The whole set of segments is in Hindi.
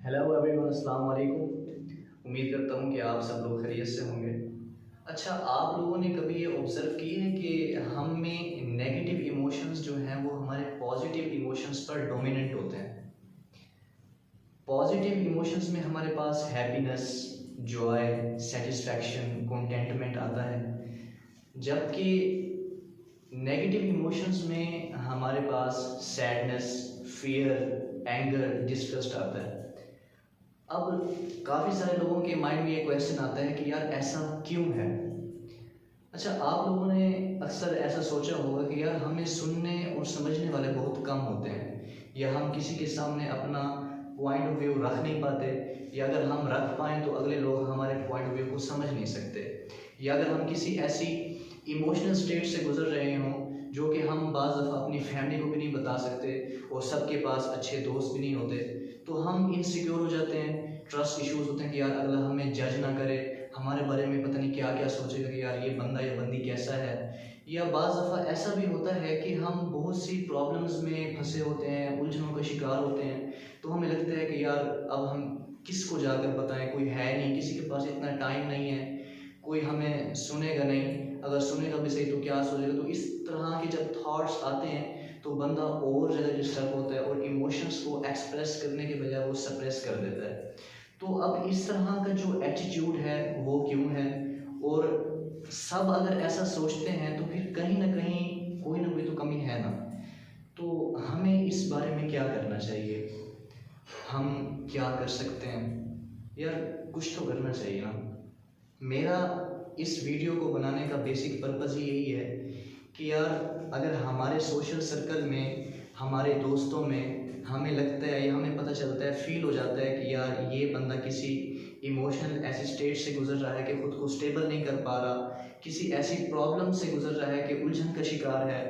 हेलो एवरीवन, अस्सलाम वालेकुम। उम्मीद करता हूँ कि आप सब लोग खैरियत से होंगे। अच्छा, आप लोगों ने कभी ये ऑब्ज़र्व की है कि हम में नेगेटिव इमोशंस जो हैं वो हमारे पॉजिटिव इमोशंस पर डोमिनेंट होते हैं। पॉजिटिव इमोशंस में हमारे पास हैप्पीनेस, जॉय, सेटिस्फैक्शन, कंटेंटमेंट आता है, जबकि नेगेटिव इमोशंस में हमारे पास सैडनेस, फियर, एंगर, डिस्ट्रस्ट आता है। अब काफ़ी सारे लोगों के माइंड में ये क्वेश्चन आता है कि यार ऐसा क्यों है। अच्छा, आप लोगों ने अक्सर ऐसा सोचा होगा कि यार हमें सुनने और समझने वाले बहुत कम होते हैं, या हम किसी के सामने अपना पॉइंट ऑफ व्यू रख नहीं पाते, या अगर हम रख पाएँ तो अगले लोग हमारे पॉइंट ऑफ व्यू को समझ नहीं सकते, या अगर हम किसी ऐसी इमोशनल स्टेट से गुजर रहे हों जो कि हम बाज़ दफ़ा अपनी फैमिली को भी नहीं बता सकते और सबके पास अच्छे दोस्त भी नहीं होते, तो हम इनसिक्योर हो जाते हैं। ट्रस्ट इश्यूज होते हैं कि यार अगला हमें जज ना करे, हमारे बारे में पता नहीं क्या क्या सोचेगा कि यार ये बंदा या बंदी कैसा है। या बाज़ दफ़ा ऐसा भी होता है कि हम बहुत सी प्रॉब्लम्स में फंसे होते हैं, उलझनों का शिकार होते हैं, तो हमें लगता है कि यार अब हम किसको जाकर बताएं, कोई है नहीं, किसी के पास इतना टाइम नहीं है, कोई हमें सुनेगा नहीं, अगर सुनेगा भी सही तो क्या सोचेगा। तो इस तरह के जब थॉट्स आते हैं तो बंदा और ज़्यादा डिस्टर्ब होता है और इमोशंस को एक्सप्रेस करने के बजाय वो सप्रेस कर देता है। तो अब इस तरह का जो एटीट्यूड है वो क्यों है, और सब अगर ऐसा सोचते हैं तो फिर कहीं ना कहीं कोई ना कोई तो कमी है ना। तो हमें इस बारे में क्या करना चाहिए, हम क्या कर सकते हैं? यार कुछ तो करना चाहिए ना। मेरा इस वीडियो को बनाने का बेसिक पर्पज़ ही यही है कि यार अगर हमारे सोशल सर्कल में, हमारे दोस्तों में हमें लगता है या हमें पता चलता है, फील हो जाता है कि यार ये बंदा किसी इमोशनल ऐसी स्टेट से गुजर रहा है कि खुद को स्टेबल नहीं कर पा रहा, किसी ऐसी प्रॉब्लम से गुजर रहा है कि उलझन का शिकार है,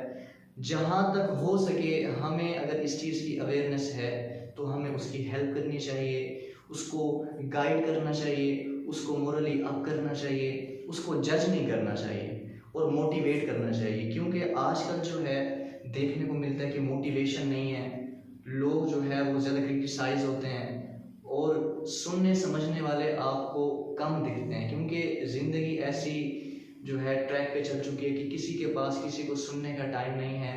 जहाँ तक हो सके हमें अगर इस चीज़ की अवेयरनेस है तो हमें उसकी हेल्प करनी चाहिए, उसको गाइड करना चाहिए, उसको मोरली अप करना चाहिए, उसको जज नहीं करना चाहिए और मोटिवेट करना चाहिए। क्योंकि आजकल जो है देखने को मिलता है कि मोटिवेशन नहीं है, लोग जो है वो ज़्यादा क्रिटिसाइज होते हैं और सुनने समझने वाले आपको कम दिखते हैं, क्योंकि ज़िंदगी ऐसी जो है ट्रैक पे चल चुकी है कि किसी के पास किसी को सुनने का टाइम नहीं है।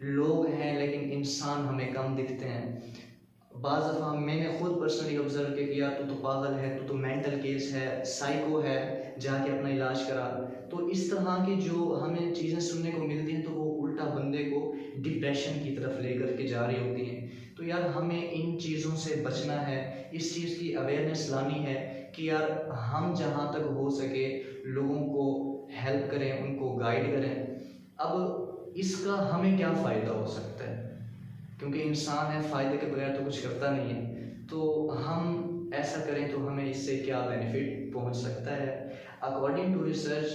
लोग हैं लेकिन इंसान हमें कम दिखते हैं। बाज़ दफ़ा मैंने खुद पर्सनली ऑब्जर्व किया कि यार तू तो पागल है, तू तो मेंटल केस है, साइको है, जाके अपना इलाज करा। तो इस तरह की जो हमें चीज़ें सुनने को मिलती हैं तो वो उल्टा बंदे को डिप्रेशन की तरफ लेकर के जा रही होती हैं। तो यार हमें इन चीज़ों से बचना है, इस चीज़ की अवेयरनेस लानी है कि यार हम जहाँ तक हो सके लोगों को हेल्प करें, उनको गाइड करें। अब इसका हमें क्या फ़ायदा हो सकता है, क्योंकि इंसान है, फ़ायदे के बगैर तो कुछ करता नहीं है। तो हम ऐसा करें तो हमें इससे क्या बेनिफिट पहुंच सकता है? According to research,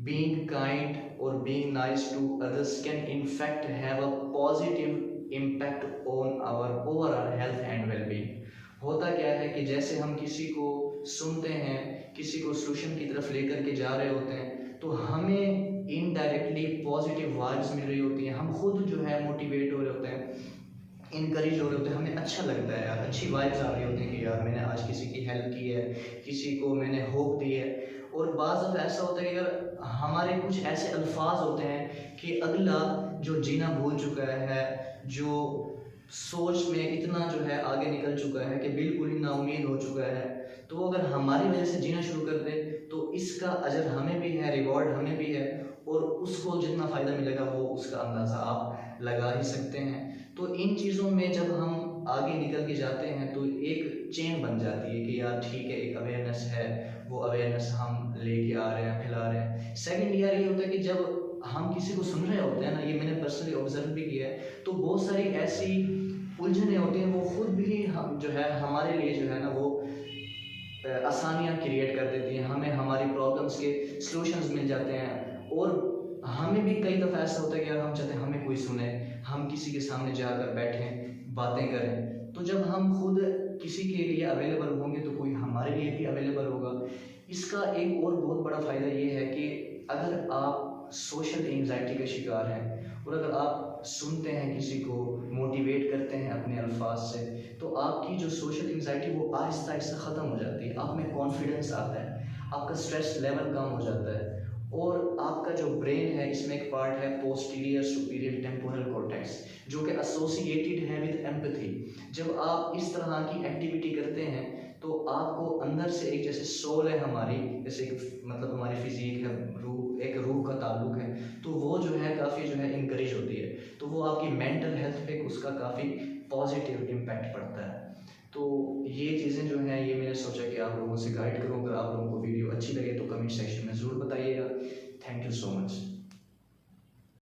being kind और being nice to others can in fact have a positive impact on our overall health and wellbeing. होता क्या है कि जैसे हम किसी को सुनते हैं, किसी को सोल्यूशन की तरफ लेकर के जा रहे होते हैं, तो हमें इनडायरेक्टली पॉजिटिव वाइब्स मिल रही होती हैं, हम खुद जो है मोटिवेट हो रहे होते हैं, इनकरेज हो रहे होते हैं, हमें अच्छा लगता है यार, अच्छी वाइब्स आ रही होती हैं कि यार मैंने आज किसी की हेल्प की है, किसी को मैंने होप दी है। और बाज़ दफ़ा ऐसा होता है कि अगर हमारे कुछ ऐसे अल्फाज होते हैं कि अगला जो जीना भूल चुका है, जो सोच में इतना जो है आगे निकल चुका है कि बिल्कुल ही नाउमीद हो चुका है, तो वो अगर हमारी वजह से जीना शुरू कर दे तो इसका अजर हमें भी है, रिवॉर्ड हमें भी है, और उसको जितना फ़ायदा मिलेगा वो उसका अंदाज़ा आप लगा ही सकते हैं। तो इन चीज़ों में जब हम आगे निकल के जाते हैं तो एक चेन बन जाती है कि यार ठीक है, एक अवेयरनेस है, वो अवेयरनेस हम लेके आ रहे हैं, फैला रहे हैं। सेकंड यार ये होता है कि जब हम किसी को सुन रहे होते हैं ना, ये मैंने पर्सनली ऑब्जर्व भी किया है, तो बहुत सारी ऐसी उलझने होती हैं, वो खुद भी हम जो है हमारे लिए जो है ना वो आसानियाँ क्रिएट कर देती हैं, हमें हमारी प्रॉब्लम्स के सॉल्यूशंस मिल जाते हैं। और हमें भी कई दफ़ा ऐसा होता है कि यार हम चाहते हैं हमें कोई सुने, हम किसी के सामने जाकर बैठें, बातें करें। तो जब हम खुद किसी के लिए अवेलेबल होंगे तो कोई हमारे लिए भी अवेलेबल होगा। इसका एक और बहुत बड़ा फ़ायदा ये है कि अगर आप सोशल एंग्जाइटी का शिकार हैं और अगर आप सुनते हैं, किसी को मोटिवेट करते हैं अपने अल्फाज से, तो आपकी जो सोशल एंग्जाइटी वो आहिस्ता आहिस्ता ख़त्म हो जाती है, आप में कॉन्फिडेंस आता है, आपका स्ट्रेस लेवल कम हो जाता है। और आपका जो ब्रेन है इसमें एक पार्ट है पोस्टीरियर सुपीरियर टेम्पोरल कॉर्टेक्स, जो कि एसोसिएटेड है विद एम्पैथी। जब आप इस तरह की एक्टिविटी करते हैं तो आपको अंदर से एक जैसे सोल है हमारी, जैसे मतलब हमारी फिजिक है, रूह, एक रूह का ताल्लुक है, तो वो जो है काफ़ी जो है इंकरेज होती है, तो वो आपकी मेंटल हेल्थ पे उसका काफ़ी पॉजिटिव इम्पैक्ट पड़ता है। तो ये चीज़ें जो हैं ये मैंने सोचा कि आप लोगों से गाइड करूँ। अगर आप लोगों को वीडियो अच्छी लगे तो कमेंट सेक्शन में ज़रूर बताइएगा। Thank you so much.